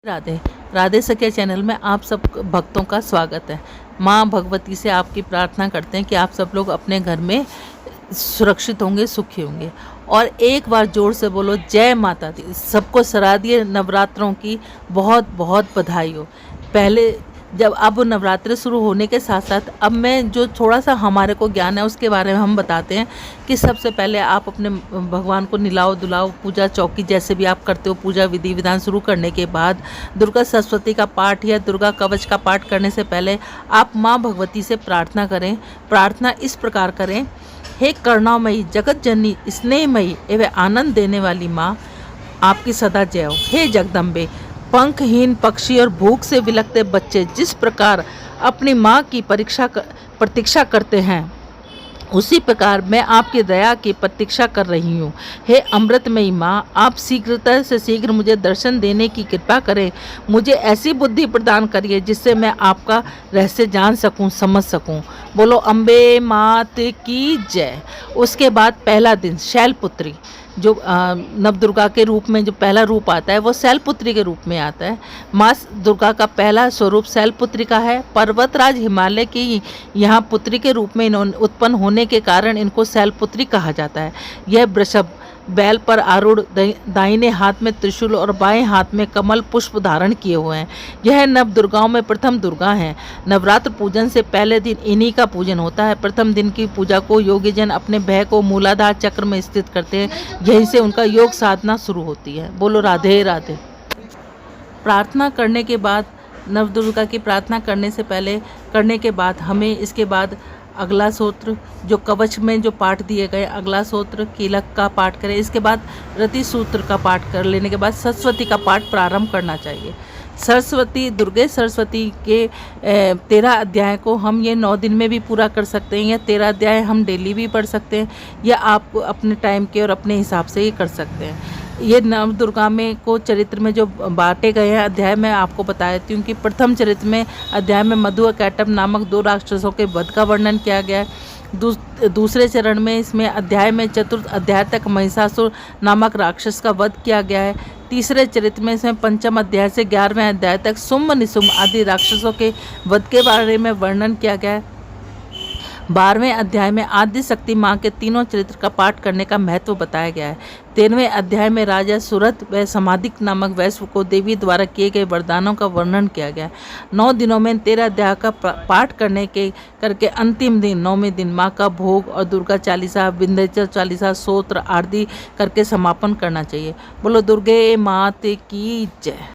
राधे राधे सखिया चैनल में आप सब भक्तों का स्वागत है। माँ भगवती से आपकी प्रार्थना करते हैं कि आप सब लोग अपने घर में सुरक्षित होंगे, सुखी होंगे। और एक बार जोर से बोलो जय माता दी। सबको शारदीय नवरात्रों की बहुत बहुत बधाई हो। पहले जब अब नवरात्रि शुरू होने के साथ साथ अब मैं जो थोड़ा सा हमारे को ज्ञान है उसके बारे में हम बताते हैं कि सबसे पहले आप अपने भगवान को निलाओ दुलाओ, पूजा चौकी जैसे भी आप करते हो, पूजा विधि विधान शुरू करने के बाद दुर्गा सरस्वती का पाठ या दुर्गा कवच का पाठ करने से पहले आप माँ भगवती से प्रार्थना करें। प्रार्थना इस प्रकार करें, हे करुणामयी जगत जननी स्नेहमयी एवं आनंद देने वाली माँ, आपकी सदा जय हो। हे जगदम्बे, पंखहीन पक्षी और भूख से विलखते बच्चे जिस प्रकार अपनी माँ की प्रतीक्षा करते हैं, उसी प्रकार मैं आपकी दया की प्रतीक्षा कर रही हूँ। हे अमृतमयी माँ, आप शीघ्रता से शीघ्र मुझे दर्शन देने की कृपा करें। मुझे ऐसी बुद्धि प्रदान करिए जिससे मैं आपका रहस्य जान सकूं, समझ सकूं। बोलो अम्बे मात की जय। उसके बाद पहला दिन शैलपुत्री, जो नवदुर्गा के रूप में जो पहला रूप आता है वो शैलपुत्री के रूप में आता है। माँ दुर्गा का पहला स्वरूप शैलपुत्री का है। पर्वतराज हिमालय की यहाँ पुत्री के रूप में इन्होंने उत्पन्न होने के कारण इनको शैलपुत्री कहा जाता है। यह वृषभ बैल पर आरूढ़, दाहिने हाथ में त्रिशूल और बाएं हाथ में कमल पुष्प धारण किए हुए हैं। यह नव दुर्गाओं में प्रथम दुर्गा हैं। नवरात्र पूजन से पहले दिन इन्हीं का पूजन होता है। प्रथम दिन की पूजा को योगीजन अपने भय को मूलाधार चक्र में स्थित करते हैं। यहीं से उनका योग साधना शुरू होती है। बोलो राधे राधे। प्रार्थना करने के बाद, नव दुर्गा की प्रार्थना करने से पहले करने के बाद हमें इसके बाद अगला सूत्र जो कवच में जो पाठ दिए गए, अगला सूत्र कीलक का पाठ करें। इसके बाद रति सूत्र का पाठ कर लेने के बाद सरस्वती का पाठ प्रारंभ करना चाहिए। सरस्वती दुर्गे सरस्वती के 13 अध्याय को हम ये 9 दिन में भी पूरा कर सकते हैं, या 13 अध्याय हम डेली भी पढ़ सकते हैं, या आप अपने टाइम के और अपने हिसाब से ही कर सकते हैं। ये नव दुर्गा में को चरित्र में जो बांटे गए हैं अध्याय में आपको बता देती हूँ कि प्रथम चरित्र में अध्याय में मधु और कैटभ नामक 2 राक्षसों के वध का वर्णन किया गया है। दूसरे चरण में इसमें अध्याय में चतुर्थ अध्याय तक महिषासुर नामक राक्षस का वध किया गया है। तीसरे चरित्र में इसमें पंचम अध्याय से 11वें अध्याय तक शुंभ निशुंभ आदि राक्षसों के वध के बारे में वर्णन किया गया है। 12वें अध्याय में आदि शक्ति माँ के तीनों चरित्र का पाठ करने का महत्व बताया गया है। 13वें अध्याय में राजा सुरथ व समाधिक नामक वैश्व को देवी द्वारा किए गए वरदानों का वर्णन किया गया है। 9 दिनों में 13 अध्याय का पाठ करके अंतिम दिन 9वें दिन माँ का भोग और दुर्गा चालीसा, विंध्याचल चालीसा, स्तोत्र आदि करके समापन करना चाहिए। बोलो दुर्गे मात की जय।